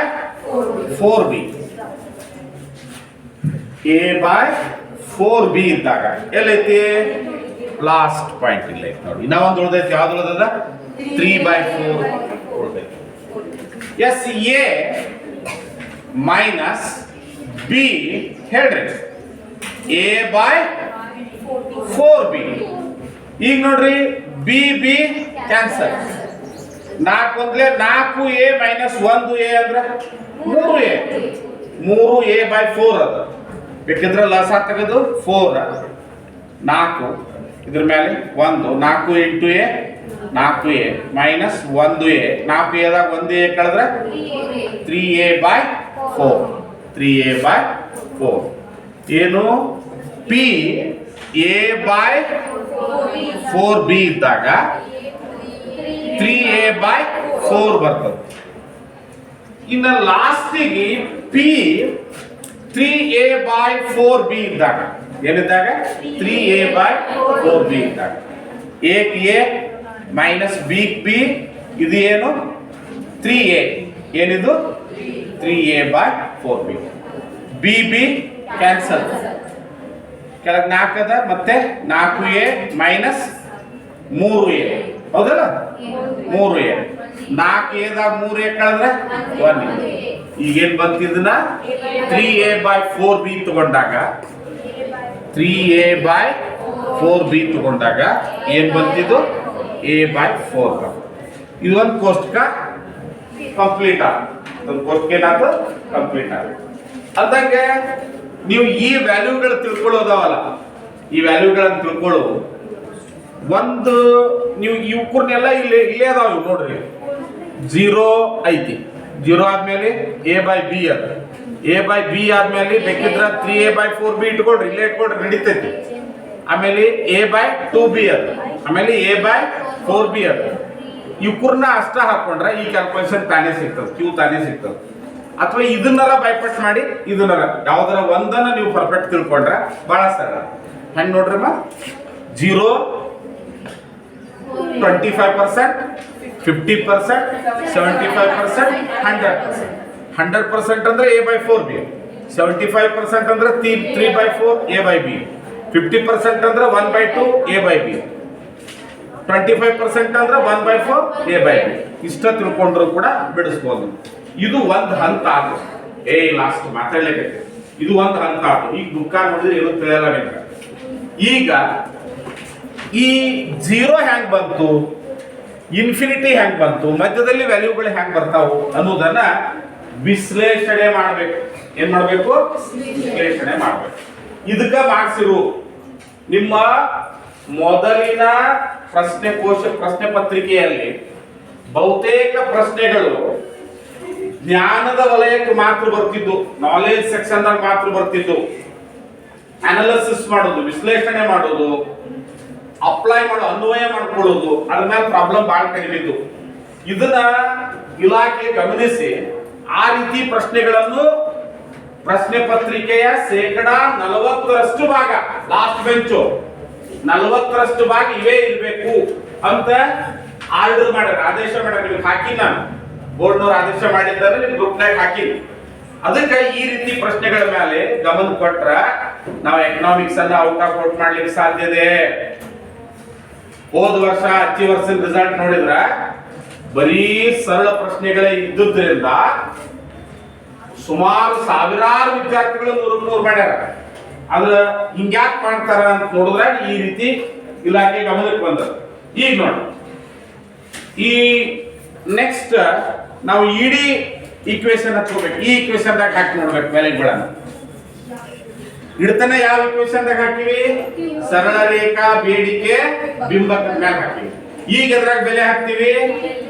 4b, A by 4b ಇದ್ದಾಗ ಎಲ್ಲೈತಿ ಲಾಸ್ಟ್ ಪಾಯಿಂಟ್ ಇಲ್ಲ ನೋಡಿ. ಇನ್ನ ಒಂದು ಉಳಿದೈತಿ, ಯಾವ್ದು ಉಳಿದದ 3/4 ಉಳಿದೈತಿ. ಎಸ್. ಎ ಮೈನಸ್ ಬಿ ಹೇಳ್ರಿ ಎ ಬೈ 4b. ಈಗ ನೋಡ್ರಿ B B cancel. 4 ಒಂದ್ಲೆ 4a minus 1a ಅಂದ್ರೆ 3a. 3a ಬೈ 4 ಅದ. ಬೇಕಿದ್ರೆ ಲಸ ತೆಗೆದು 4 4 ಇದ್ರ ಮೇಲೆ 1 4 into A 4a minus 1a. 4a ದಾಗ 1a ಕಳೆದ್ರೆ 3a ಬೈ 4. 3a ಬೈ 4 ಏನು ಪಿ ಎ ಬೈ 4b ಇದ್ದಾಗ 3a ಬೈ 4 ಬರ್ತದೆ. ಇನ್ನು ಲಾಸ್ಟಿಗೆ ಪಿ 3a ಬೈ 4b ಇದ್ದಾಗ ಏನಿದ್ದಾಗ 3a ಬೈ 4b ಇದ್ದಾಗ a ಮೈನಸ್ b ಇದು ಏನು 3a. ಏನಿದು 3a by 4b. b cancel. ಕೆಳಗೆ 4 ಅದ, ಮತ್ತೆ 4a ಮೈನಸ್ 3a. ಹೌದಲ್ಲ 3a. 4a ದಾಗ 3a ಕಳೆದ್ರೆ 1. ಈಗೇನ್ ಬಂತಿದ್ದನ್ನ 3a ಬೈ 4b ತಗೊಂಡಾಗ 3a ಬೈ 4b ತಗೊಂಡಾಗ ಏನ್ ಬಂತಿದ್ದು a ಬೈ 4. ಇದು ಒಂದು ಕೋಷ್ಟಕ ಕಂಪ್ಲೀಟ್ ಆಗ. ಒಂದು ಕೋಷ್ಟಕ ಏನಾಯ್ತು ಕಂಪ್ಲೀಟ್ ಆಗ. ಅದಂಗೆ ನೀವು ಈ ವ್ಯಾಲ್ಯೂಗಳು ತಿಳ್ಕೊಳ್ಳೋದವಲ್ಲ, ಈ ವ್ಯಾಲ್ಯೂಗಳನ್ನು ತಿಳ್ಕೊಳ್ಳೋ ಒಂದು ನೀವು ಇವ್ಕರ್ನೆಲ್ಲ ಇಲ್ಲೇ ಅದಾವ ನೋಡ್ರಿ. 0 ಐತಿ, 0 ಆದ್ಮೇಲೆ a ಬೈ ಬಿ ಅದ, a ಬೈ ಬಿ ಆದ್ಮೇಲೆ ಬೇಕಿದ್ರ 3a/4b ಇಟ್ಕೊಳ್ರಿ, ಇಲ್ಲೇ ಇಟ್ಕೊಳ್ರಿ ನಡೀತೈತಿ. ಆಮೇಲೆ a ಬೈ 2b ಅದ, ಆಮೇಲೆ a/4b ಅದ. ಇವ್ಕರ್ನ ಅಷ್ಟ ಹಾಕೊಂಡ್ರೆ ಈ ಕ್ಯಾಲ್ಕುಲೇಷನ್ ತಾನೇ ಸಿಗ್ತದೆ, ಕ್ಯೂ ತಾನೇ ಸಿಗ್ತದೆ. ಅಥವಾ ಇದನ್ನರ ಬೈಪಟ್ ಮಾಡಿ ಇದನ್ನರ ಯಾವ್ದಾರ ಒಂದನ್ನ ನೀವು ಪರ್ಫೆಕ್ಟ್ ತಿಳ್ಕೊಂಡ್ರೆ ಬಹಳ ಸರಳ. ಹೆಂಗ್ ನೋಡ್ರಿ 0 25%, 50%, 75%, 100%. 100% ಅಂದ್ರೆ a/4b, 75% ಅಂದ್ರೆ 3/4 a/b, 50% ಅಂದ್ರೆ 1/2 a/b, 25% ಅಂದ್ರೆ 1/4 a/b. ಇಷ್ಟ ತಿಳ್ಕೊಂಡ್ರು ಕೂಡ ಬಿಡಿಸ್ಬೋದು. ಇದು ಒಂದು ಹಂತ ಆತು. ಲಾಸ್ಟ್ ಮಾತಾಡ್ಲೇಬೇಕು. ಇದು ಒಂದು ಹಂತ ಆತು. ಈಗ ದುಃಖ ನೋಡಿದ್ರೆ ಏನು ತಿಳಿಯಲ್ಲ ನಿಮ್ಗೆ. ಈಗ ಈ 0 ಹೆಂಗ್ ಬಂತು, ಇನ್ಫಿನಿಟಿ ಹೆಂಗ್ ಬಂತು, ಮಧ್ಯದಲ್ಲಿ ವ್ಯಾಲ್ಯೂಗಳು ಹೆಂಗ್ ಬರ್ತಾವು ಅನ್ನೋದನ್ನ ವಿಶ್ಲೇಷಣೆ ಮಾಡ್ಬೇಕು. ಏನ್ ಮಾಡ್ಬೇಕು? ವಿಶ್ಲೇಷಣೆ ಮಾಡ್ಬೇಕು. ಇದಕ್ಕ ಮಾಡಿಸಿರು ನಿಮ್ಮ ಮೊದಲಿನ ಪ್ರಶ್ನೆ ಪತ್ರಿಕೆಯಲ್ಲಿ ಬಹುತೇಕ ಪ್ರಶ್ನೆಗಳು ಜ್ಞಾನದ ವಲಯಕ್ಕೆ ಮಾತ್ರ ಬರ್ತಿದ್ದು, ನಾಲೆಜ್ ಸೆಕ್ಷನ್ ಮಾತ್ರ ಬರ್ತಿದ್ದು. ಅನಾಲಿಸಿಸ್ ಮಾಡೋದು, ವಿಶ್ಲೇಷಣೆ ಮಾಡೋದು, ಅಪ್ಲೈ ಮಾಡೋ, ಅನ್ವಯ ಮಾಡ್ಕೊಳ್ಳೋದು, ಅದ್ರ ಮೇಲೆ ಪ್ರಾಬ್ಲಮ್ ಬಹಳ ಕಡಿಮೆ ಇದ್ದು. ಇದನ್ನ ಇಲಾಖೆ ಗಮನಿಸಿ ಆ ರೀತಿ ಪ್ರಶ್ನೆಗಳನ್ನು ಪ್ರಶ್ನೆ ಪತ್ರಿಕೆಯ 40% ಭಾಗ, ಲಾಸ್ಟ್ ಬೆಂಚು 40% ಭಾಗ ಇವೇ ಇರಬೇಕು ಅಂತ ಆರ್ಡರ್ ಮಾಡ್ಯಾರ, ಆದೇಶ ಮಾಡ್ಯಾರ. ನಿಮ್ಗೆ ಹಾಕಿ ನಾನು ಬೋರ್ಡ್ನವ್ರು ಆದೇಶ ಮಾಡಿದ್ದಾರೆ, ನಿಮ್ ಗ್ರೂಪ್ನಾಗ ಹಾಕಿ. ಅದಕ್ಕೆ ಈ ರೀತಿ ಪ್ರಶ್ನೆಗಳ ಮೇಲೆ ಗಮನ ಕೊಟ್ರ ನಾವು ಎಕನಾಮಿಕ್ಸ್ ಅನ್ನ ಔಟ್ ಆಫ್ ಔಟ್ ಮಾಡ್ಲಿಕ್ಕೆ ಸಾಧ್ಯ ಇದೆ. ಹೋದ ವರ್ಷ ಅಚ್ಚಿ ವರ್ಷದ ರಿಸಲ್ಟ್ ನೋಡಿದ್ರ ಬರೀ ಸರಳ ಪ್ರಶ್ನೆಗಳೇ ಇದ್ದುದರಿಂದ ಸುಮಾರು ಸಾವಿರಾರು ವಿದ್ಯಾರ್ಥಿಗಳು 100 ಮಾಡ್ಯಾರ. ಅದ್ರ ಹಿಂಗ್ಯಾಕ್ ಮಾಡ್ತಾರ ಅಂತ ನೋಡಿದ್ರೆ ಈ ರೀತಿ ಇಲಾಖೆ ಗಮನಕ್ಕೆ ಬಂದ. ಈಗ ನೋಡಿ, ಈ ನೆಕ್ಸ್ಟ್ ನಾವು ಇಡೀ ಈಕ್ವೇಶನ್ ಹಚ್ಕೋಬೇಕು. ಈ ಈಕ್ವೇಶನ್ ದಾಗ ಹಾಕಿ ನೋಡ್ಬೇಕು ವ್ಯಾಲ್ಯೂಗಳನ್ನ. ಇಡ್ತಾನೆ ಯಾವ ಈಕ್ವೇಶನ್ ದಾಗ ಹಾಕಿವಿ? ಸರಳ ರೇಖಾ ಬೇಡಿಕೆ ಬಿಂಬಕ ಮೇಲೆ ಹಾಕಿವಿ. ಈಗ ಎದ್ರಾಗ ಬೆಲೆ ಹಾಕ್ತಿವಿ?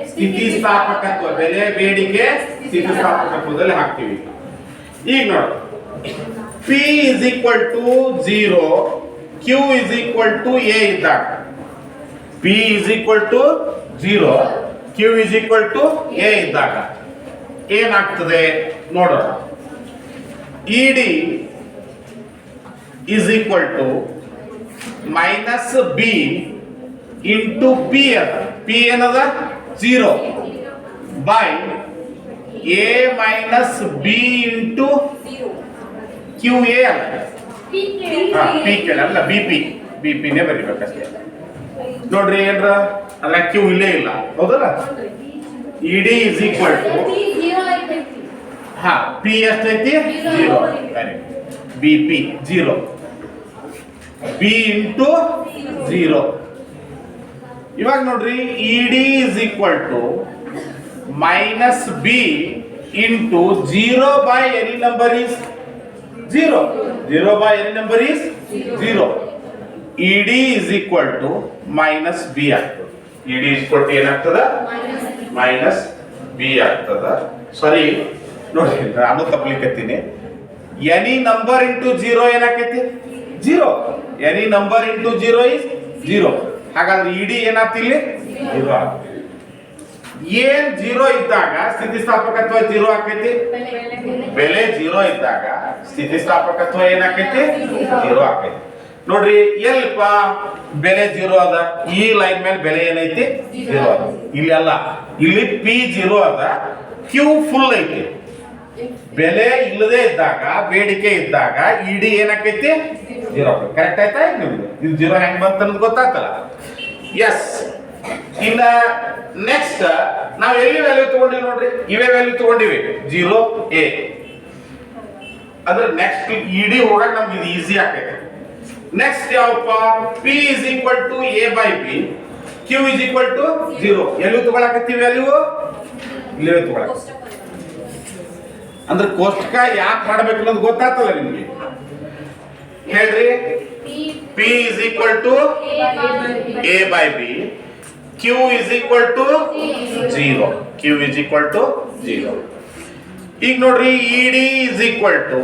ಸ್ಥಿತಿಸ್ಥಾಪಕತ್ವ, ಬೆಲೆ ಬೇಡಿಕೆ ಸ್ಥಿತಿಸ್ಥಾಪಕತ್ವದಲ್ಲಿ ಹಾಕ್ತಿವಿ. ಈಗ ನೋಡಿ, P = 0, Q = A ಇದ್ದಾಗ, P = 0, Q = A ಇದ್ದಾಗ ಏನಾಗ್ತದೆ ನೋಡೋಣ. ED = -B into P ಅದ. P ಏನದ? 0 by A - B into QA ಅಲ್ಲ, PK ಅಲ್ಲ, BP ನೇ ಬರಿಬೇಕಷ್ಟೇ. ನೋಡ್ರಿ ಏನ್ರ ಅಲ್ಲ, Q ಇಲ್ಲೇ ಇಲ್ಲ, ಹೌದಲ್ಲ? ED = P ಎಷ್ಟೈತಿ? 0, BP 0, B into 0. ಇವಾಗ ನೋಡ್ರಿ, ED = -B into 0 by any number is 0. 0 by any number is 0. ED = -B ಆಗ್ತದೆ. ED ಏನಾಗ್ತದ? -B ಆಗ್ತದ. ಸಾರಿ ನೋಡಿ, ನಾನು ತಪ್ಪಲಿಕ್ಕತ್ತೀನಿ. ಎನಿ ನಂಬರ್ ಇಂಟು 0 ಏನಾಕೈತಿ? 0. Any number into 0 is 0. ಹಾಗಾದ್ರೆ ED ಏನಾಗ್ತಿಲ್ಲಿ? 0 ಆಗ್ತದೆ. ಏನ್ 0 ಇದ್ದಾಗ ಸ್ಥಿತಿಸ್ಥಾಪಕತ್ವ 0 ಆಕೈತಿ? ಬೆಲೆ 0 ಇದ್ದಾಗ ಸ್ಥಿತಿಸ್ಥಾಪಕತ್ವ ಏನಾಕೈತಿ? 0 ಆಕೈತಿ. ನೋಡ್ರಿ, ಎಲ್ಪ ಬೆಲೆ 0 ಅದ, ಈ ಲೈನ್ ಮೇಲೆ ಬೆಲೆ ಏನೈತಿ? 0 ಅದ. ಇಲ್ಲಿ ಅಲ್ಲ, ಇಲ್ಲಿ P 0 ಅದ, Q ಫುಲ್ ಐತಿ. ಬೆಲೆ ಇಲ್ಲದೆ ಇದ್ದಾಗ, ಬೇಡಿಕೆ ಇದ್ದಾಗ ED ಏನಾಕೈತಿ? 0 ಆಕೈತಿ. ಕರೆಕ್ಟ್ ಆಯ್ತಾ? ಇದು 0 ಹೆಂಗ್ ಬಂತ ಅನ್ನೋದು ಗೊತ್ತಾಗ್ತಲ್ಲ? ಎಸ್. ಇನ್ನ ನೆಕ್ಸ್ಟ್ ನಾವು ಎಲ್ಲಿ ವ್ಯಾಲ್ಯೂ ತಗೊಂಡಿವಿ ನೋಡ್ರಿ, ಇವೇ ವ್ಯಾಲ್ಯೂ ತಗೊಂಡಿವಿ. 0 A. ಅಂದ್ರೆ ನೆಕ್ಸ್ಟ್ ED ಹೋಗಕ್ ನಮ್ಗೆ ಇದು ಈಸಿ ಆಕೈತಿ. ನೆಕ್ಸ್ಟ್ ಯಾವಪ್ಪ? P = A/B, Q = 0. ಎಲ್ಲಿ ತಗೊಳಕತ್ತೀವಿ ವ್ಯಾಲ್ಯೂ? ಇಲ್ಲೇ ತಗೊಳಕ. ಅಂದ್ರೆ ಕೋಷ್ಟಕ ಯಾಕೆ ಮಾಡ್ಬೇಕು ಅನ್ನೋದು ಗೊತ್ತಾಗ್ತಲ್ಲ ನಿಮ್ಗೆ. ಹೇಳ್ರಿ P is equal to A by B, Q is equal to 0. Q is equal to 0. ಈಗ ನೋಡ್ರಿ ED is equal to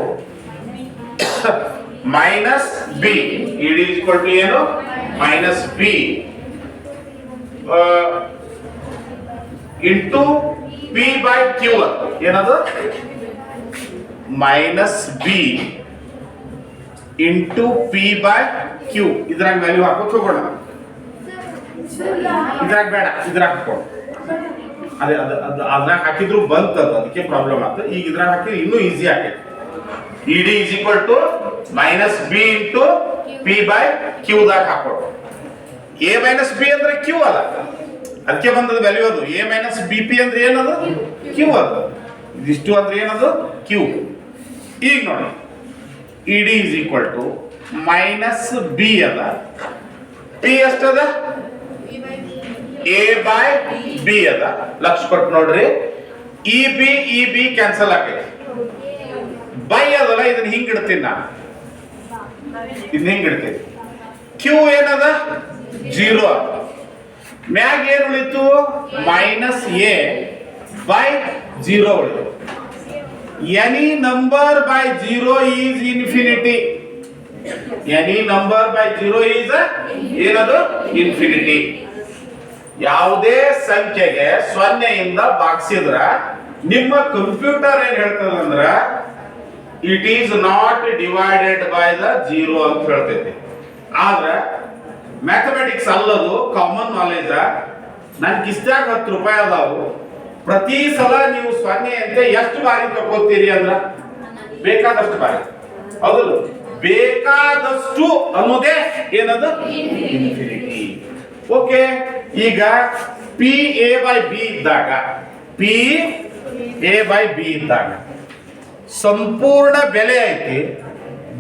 minus B. ED is equal to ಏನು minus B into P by Q ಏನದು minus B into P by Q. ಇದ್ರಾಗ ವ್ಯಾಲ್ಯೂ ಹಾಕೋದು ಹೋಗೋಣ. ಇದ್ರಾಗ ಬೇಡ, ಇದ್ರಾಗ ಹಾಕೋಣ. ಅದೇ ಅದ್ರಾಗ ಹಾಕಿದ್ರು ಬಂತದ, ಅದಕ್ಕೆ ಪ್ರಾಬ್ಲಮ್ ಆಯ್ತು. ಈಗ ಇದ್ರಾಗ ಹಾಕಿದ್ರೆ ಇನ್ನೂ ಈಸಿ ಆಗೈತೆ. ED is equal to minus B into P by Q ದಾಗ ಹಾಕೋಣ. A minus B ಅಂದ್ರೆ Q ಅಲ್ಲ, ಅದಕ್ಕೆ ಬಂದದ ವ್ಯಾಲ್ಯೂ ಅದು. A minus BP ಅಂದ್ರೆ ಏನದು Q ಅದು. ಇದಿಷ್ಟು ಅಂದ್ರೆ ಏನದು Q. ಈಗ ನೋಡಿ ED is equal to minus B ಅದ, P ಎಷ್ಟದ A by B ಅದ. ಲಕ್ಷ ಕೊಟ್ಟು ನೋಡ್ರಿ, EB ಕ್ಯಾನ್ಸಲ್ ಆಗೈತಿ. ಬೈ ಅದಲ್ಲ, ಇದನ್ನ ಹಿಂಗ್ ಇಡ್ತೀನಿ ನಾನು, ಇದನ್ನ ಹಿಂಗ್ ಇಡ್ತೀನಿ. Q ಏನದ 0 ಅದ. ಮ್ಯಾಗ ಏನು ಉಳಿತು ಮೈನಸ್ A by 0 ಉಳಿತು. Any number by 0 is infinity. Any number by 0 is ಏನದು ಇನ್ಫಿನಿಟಿ. ಯಾವುದೇ ಸಂಖ್ಯೆಗೆ ಸೊನ್ನೆಯಿಂದ ಭಾಗಿಸಿದ್ರ ನಿಮ್ಮ ಕಂಪ್ಯೂಟರ್ ಏನ್ ಹೇಳ್ತದ ಅಂದ್ರ it is not divided by the 0 ಅಂತ ಹೇಳ್ತೈತಿ. ಆದ್ರೆ ಮ್ಯಾಥಮೆಟಿಕ್ಸ್ ಅಲ್ಲದು, ಕಾಮನ್ ನಾಲೆಜ್. ನನ್ ಕಿಸ್ತಾಗ 10 ರೂಪಾಯಿ ಅದಾವು, ಪ್ರತಿ ಸಲ ನೀವು ಸೊನ್ನೆ ಅಂತ ಎಷ್ಟು ಬಾರಿ ತಗೋತೀರಿ ಅಂದ್ರ ಬೇಕಾದಷ್ಟು ಬಾರಿ. ಹೌದು, ಬೇಕಾದಷ್ಟು ಅನ್ನೋದೇ ಏನದು ಇನ್ಫಿನಿಟಿ. ಓಕೆ, ಈಗ P A by B ಇದ್ದಾಗ, P A by B ಇದ್ದಾಗ ಸಂಪೂರ್ಣ ಬೆಲೆ ಐತಿ,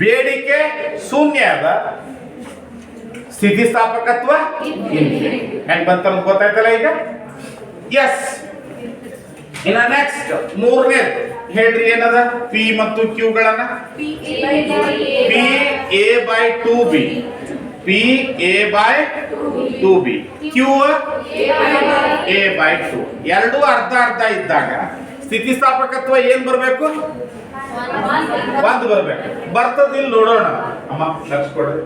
ಬೇಡಿಕೆ ಶೂನ್ಯ ಅದ, ಸ್ಥಿತಿಸ್ಥಾಪಕತ್ವ ಹೆಂಗ್ ಬಂತ ಗೊತ್ತಾಯ್ತಲ್ಲ ಈಗ. ಎಸ್, ಇನ್ನ ನೆಕ್ಸ್ಟ್ ಮೂರನೇ ಹೇಳ್ರಿ ಏನದ P ಮತ್ತು Q ಗಳನ್ನ. P A by 2B, P A by 2B, Q A by 2. ಎರಡು ಅರ್ಧ ಅರ್ಧ ಇದ್ದಾಗ ಸ್ಥಿತಿಸ್ಥಾಪಕತ್ವ ಏನ್ ಬರ್ಬೇಕು, 1 ಬರ್ಬೇಕು. ಬರ್ತದಿಲ್ಲ ನೋಡೋಣ ಅಮ್ಮ, ಲಕ್ಷ ಕೊಡ್ರಿ.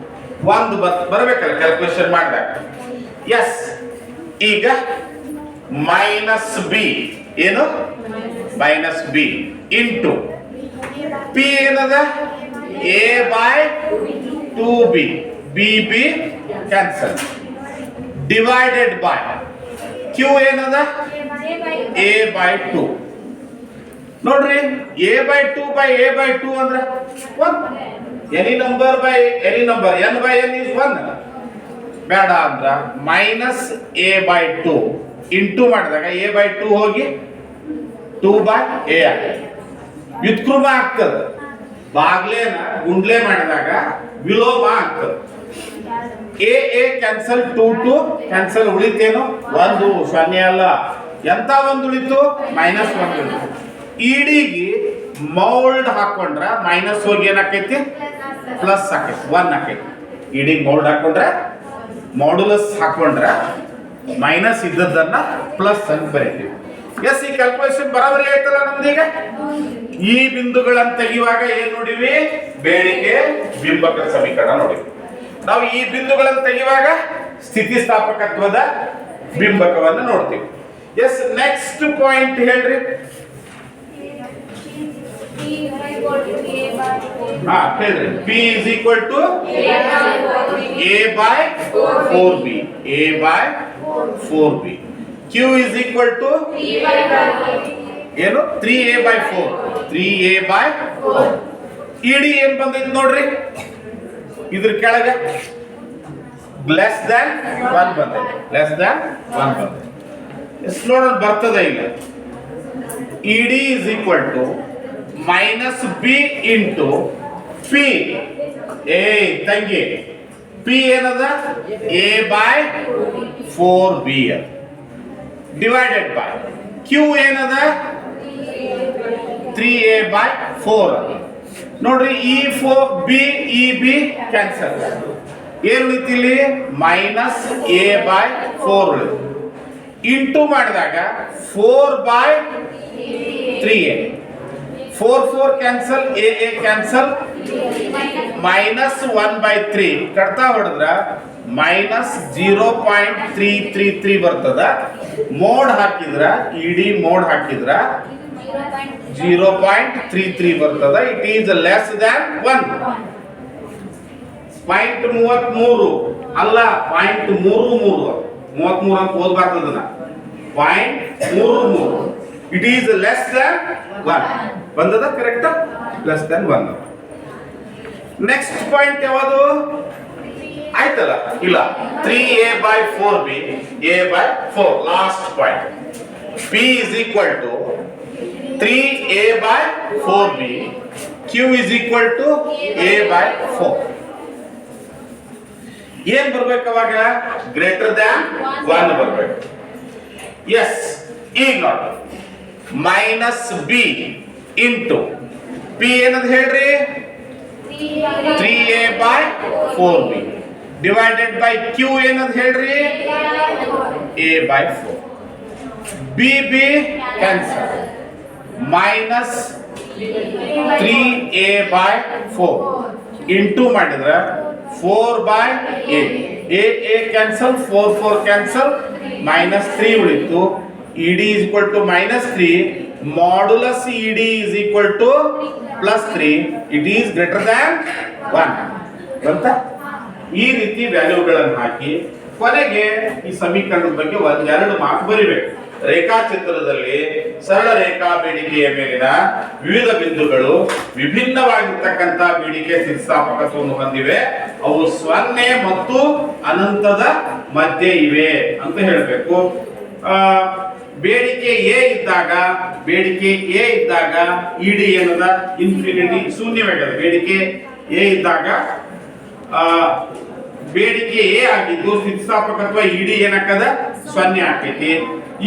1 ಬರ್ಬೇಕಲ್ಲ ಕ್ಯಾಲ್ಕುಲೇಷನ್ ಮಾಡಿದಾಗ. ಎಸ್, ಈಗ ಮೈನಸ್ ಬಿ ಏನು ಮೈನಸ್ ಬಿ ಇಂಟು P ಏನದ A by 2B, BB cancel, divided by Q ಏನದ A by 2. ನೋಡ್ರಿ, A by 2 by A by 2 ಅಂದ್ರೆ 1. Any number by any number, n by n is 1. ಬೇಡ ಅಂದ್ರ ಮೈನಸ್ A by 2 ಇಂಟು ಮಾಡಿದಾಗ A by 2 ಹೋಗಿ 2 by A ಆಗ್ತದೆ. ವ್ಯುತ್ಕ್ರಮ ಆಗ್ತದೆ. ಬಾಗ್ಲೇನ ಗುಂಡ್ಲೆ ಮಾಡಿದಾಗ ವಿಲೋಮ ಆಗ್ತದೆ. A ಕ್ಯಾನ್ಸಲ್, 2 ಕ್ಯಾನ್ಸಲ್, ಉಳಿತೇನು 1, ಸೊನ್ನೆ ಅಲ್ಲ. ಎಂತ ಒಂದು ಉಳಿತು -1 ಉಳಿತು. ಇಡಿಗೆ ಮೌಲ್ಡ್ ಹಾಕೊಂಡ್ರ ಮೈನಸ್ ಹೋಗಿ ಏನಾಕೈತಿ ಪ್ಲಸ್ ಆಕೈತಿ, 1 ಆಕೈತಿ. ಇಡಿಗೆ ಮೌಲ್ಡ್ ಹಾಕೊಂಡ್ರೆ ಮಾಡ್ಯುಲಸ್ ಹಾಕೊಂಡ್ರ ಮೈನಸ್ ಇದ್ದದನ್ನ ಪ್ಲಸ್ ಅಂತ ಬರೀತೀವಿ. ಎಸ್, ಈ ಕ್ಯಾಲ್ಕುಲೇಷನ್ ಬರಾಬರಿ ಆಯ್ತಲ್ಲ ನಮ್ದೀಗ. ಈ ಬಿಂದುಗಳನ್ನ ತೆಗೆಯುವಾಗ ಏನ್ ನೋಡಿವಿ, ಬೇಡಿಕೆ ಬಿಂಬಕ ಸಮೀಕರಣ ನೋಡಿವಿ. ನಾವು ಈ ಬಿಂದುಗಳನ್ನು ತೆಗೆಯುವಾಗ ಸ್ಥಿತಿಸ್ಥಾಪಕತ್ವದ ಬಿಂಬಕವನ್ನು ನೋಡ್ತೀವಿ. ಎಸ್, ನೆಕ್ಸ್ಟ್ ಪಾಯಿಂಟ್ ಹೇಳ್ರಿ. ಹಾ ಹೇಳ್ರಿ. P is equal to A by 4B, A by 4B. Q is equal to ಏನು 3A by 4, 3A by 4. ED ಏನ್ ಬಂದೈತಿ ನೋಡ್ರಿ, ಇದ್ರ ಕೆಳಗೆ ಲೆಸ್ ದ್ಯಾನ್ 1 ಬಂದೈತಿ, ಲೆಸ್ ದ್ಯಾನ್ 1 ಬಂದೈತಿ. ಎಷ್ಟು ನೋಡೋಣ ಬರ್ತದೆ ಈಗ. ED is equal to minus B into P. ಏ ತಂಗಿ, P ಏನದ A by 4B divided by Q ಏನದ 3A by 4. ನೋಡ್ರಿ ಈ ಫೋರ್ ಬಿ ಈ ಬಿ ಕ್ಯಾನ್ಸಲ್, ಏನ್ ಉಳಿತು ಇಲ್ಲಿ ಮೈನಸ್ ಎ ಬೈ 4 ಉಳಿತು. ಇಂಟು ಮಾಡಿದಾಗ 4/3a, 4 cancel, A cancel, minus 1/3 ಕಟ್ತಾ ಹೊಡೆದ್ರ ಮೈನಸ್ 0.333 ಬರ್ತದ. ಮೋಡ್ ಹಾಕಿದ್ರ ಇಡೀ ಮೋಡ್ ಹಾಕಿದ್ರ 0.33 ಬರ್ತದ. It is less than 1. .33 ಅಲ್ಲ, .33 33 ಅಂತ ಓದ್ಬಾರ್ದನ್ನ. .33 ಇಟ್ ಈಸ್ ಲೆಸ್ ದ್ಯಾನ್ 1 ಬಂದದ. Correct, less than 1. Next point ಯಾವುದು ಆಯ್ತಲ್ಲ? ಇಲ್ಲ, 3a by 4b, a by 4. Last point, p is equal to 3a by 4b, q is equal to a by 4. ಏನ್ ಬರ್ಬೇಕು ಅವಾಗ? ಗ್ರೇಟರ್ ದ್ಯಾನ್ 1 ಬರ್ಬೇಕು. ಎಸ್, ಈಗ ನೋಡಿ ಮೈನಸ್ ಬಿ ಇಂಟು ಪಿ ಏನಂತ ಹೇಳ್ರಿ? 3a by 4b divided by Q ಏನಂತ ಹೇಳ್ರಿ? a by 4. B B cancel, minus 3a by 4 into ಮಾಡಿದ್ರ 4/8. a ಕ್ಯಾನ್ಸಲ್, 4 ಕ್ಯಾನ್ಸಲ್, ಮೈನಸ್ 3 ಉಳಿತು. ed is equal to -3. Modulus ed is equal to +3. it is greater than 1 ಅಂತ ಈ ರೀತಿ ವ್ಯಾಲ್ಯೂಗಳನ್ನು ಹಾಕಿ ಕೊನೆಗೆ ಈ ಸಮೀಕರಣದ ಬಗ್ಗೆ ಒಂದೆರಡು ಮಾತು ಬರಿಬೇಕು. ರೇಖಾಚಿತ್ರದಲ್ಲಿ ಸರಳ ರೇಖಾ ಬೇಡಿಕೆಯ ಮೇಲಿನ ವಿವಿಧ ಬಿಂದುಗಳು ವಿಭಿನ್ನವಾಗಿರ್ತಕ್ಕಂಥ ಬೇಡಿಕೆ ಸ್ಥಿತಿಸ್ಥಾಪಕತ್ವವನ್ನು ಹೊಂದಿವೆ. ಅವು 0 ಮತ್ತು ಅನಂತದ ಮಧ್ಯೆ ಇವೆ ಅಂತ ಹೇಳಬೇಕು. ಬೇಡಿಕೆ ಎ ಇದ್ದಾಗ ಇಡಿ ಏನದ? ಇನ್ಫಿನಿಟಿ, ಶೂನ್ಯವಾಗದ. ಬೇಡಿಕೆ ಎ ಇದ್ದಾಗ ಬೇಡಿಕೆ ಎ ಆಗಿದ್ದು ಸ್ಥಿತಿಸ್ಥಾಪಕತ್ವ ಇಡಿ ಏನಾಕದ? 0 ಆಕೈತಿ.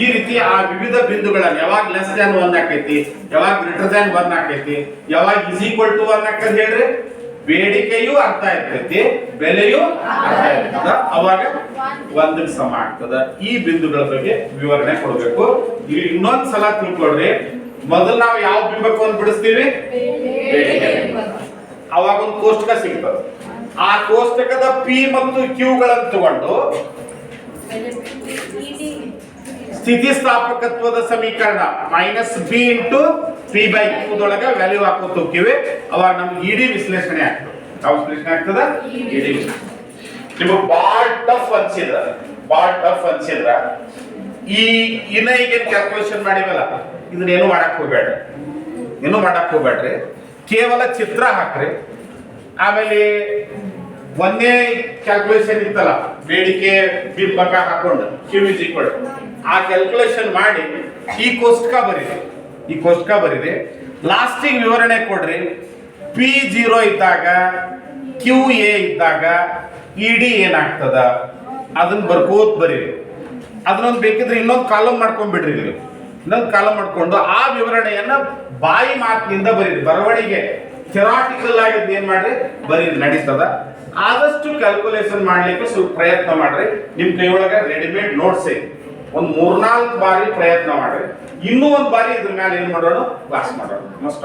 ಈ ರೀತಿ ಆ ವಿವಿಧ ಬಿಂದುಗಳನ್ನು ಯಾವಾಗ ಲೆಸ್ ದ್ಯಾನ್ 1 ಆಕೈತಿ, ಯಾವಾಗ ಗ್ರೇಟರ್ ದ್ಯಾನ್ 1 ಆಕೈತಿ, ಯಾವಾಗ ಇಸ್ ಈಕ್ವಲ್ ಟು 1 ಆಕದ ಹೇಳ್ರಿ. ಬೇಡಿಕೆಯೂ ಅರ್ಥ ಇರ್ತೈತಿ, ಬೆಲೆಯೂ ಅರ್ಥ ಇರ್ತದ, ಅವಾಗ 1ಗೆ ಸಮ ಆಗ್ತದ. ಈ ಬಿಂದುಗಳ ಬಗ್ಗೆ ವಿವರಣೆ ಕೊಡಬೇಕು. ಇಲ್ಲಿ ಇನ್ನೊಂದ್ ಸಲ ತಿಳ್ಕೊಳ್ರಿ. ಮೊದಲು ನಾವು ಯಾವ ಬಿಂಬಕವನ್ನು ಬಿಡಿಸ್ತೀವಿ? ಬೇಡಿಕೆ. ಅವಾಗ ಒಂದು ಕೋಷ್ಟಕ ಸಿಗ್ತದೆ. ಆ ಕೋಷ್ಟಕದ ಪಿ ಮತ್ತು ಕ್ಯೂ ಗಳನ್ನು ತಗೊಂಡು ಸ್ಥಿತಿಸ್ಥಾಪಕತ್ವದ ಸಮೀಕರಣ -b ಇಂಟು p/q ದೊಳಗ ವ್ಯಾಲ್ಯೂ ಹಾಕೋತ ಹೋಗ್ತೀವಿ. ಅವಾಗ ನಮ್ಗೆ ಇಡಿ ವಿಶ್ಲೇಷಣೆ ಆಗ್ತದೆ. ಯಾವ ವಿಶ್ಲೇಷಣೆ ಆಗ್ತದ? ಇಡಿ ವಿಶ್ಲೇಷಣೆ. ನಿಮಗೆ ಬಾಳ ಟಫ್ ಅನ್ಸಿದ್ರ ಈ ಇನ್ನ ಈಗೇನ್ ಕ್ಯಾಲ್ಕುಲೇಷನ್ ಮಾಡಿವಲ್ಲ, ಇದನ್ನೇನು ಮಾಡಕ್ ಹೋಗ್ಬೇಡ್ರಿ. ಕೇವಲ ಚಿತ್ರ ಹಾಕ್ರಿ. ಆಮೇಲೆ ಒಂದೇ ಕ್ಯಾಲ್ಕುಲೇಷನ್ ಇತ್ತಲ್ಲ, ಬೇಡಿಕೆ ಬಿಂಬಕ ಹಾಕೊಂಡು q is equal, ಆ ಕ್ಯಾಲ್ಕುಲೇಷನ್ ಮಾಡಿ ಈ ಕೋಷ್ಟಕ ಬರೀರಿ. ಲಾಸ್ಟಿಗೆ ವಿವರಣೆ ಕೊಡ್ರಿ. p0 ಇದ್ದಾಗ, qa ಇದ್ದಾಗ ಇಡಿ ಏನಾಗ್ತದ ಅದನ್ನ ಬರ್ಕೋತ್ ಬರೀರಿ. ಅದನ್ನೊಂದು ಬೇಕಿದ್ರೆ ಇನ್ನೊಂದು ಕಾಲಮ್ ಮಾಡ್ಕೊಂಡ್ಬಿಡ್ರಿ. ಇಲ್ಲಿ ಇನ್ನೊಂದು ಕಾಲಮ್ ಮಾಡ್ಕೊಂಡು ಆ ವಿವರಣೆಯನ್ನ ಬಾಯಿ ಮಾತಿನಿಂದ ಬರೀರಿ. ಬರವಣಿಗೆ ಥಿಯರಾಟಿಕಲ್ ಆಗಿದ್ದು ಏನ್ ಮಾಡ್ರಿ, ಬರೀರಿ, ನಡೀತದ. ಆದಷ್ಟು ಕ್ಯಾಲ್ಕುಲೇಷನ್ ಮಾಡ್ಲಿಕ್ಕೆ ಸ್ವಲ್ಪ ಪ್ರಯತ್ನ ಮಾಡ್ರಿ. ನಿಮ್ ಕೈಯೊಳಗ ರೆಡಿಮೇಡ್ ನೋಟ್ಸ್ ಐತಿ, ಒಂದು 3-4 ಬಾರಿ ಪ್ರಯತ್ನ ಮಾಡ್ರಿ. ಇನ್ನೂ ಒಂದು ಬಾರಿ ಇದ್ರ ಮೇಲೆ ಏನ್ ಮಾಡೋಣ, ಕ್ಲಾಸ್ ಮಾಡೋಣ. ಮಸ್ಟ್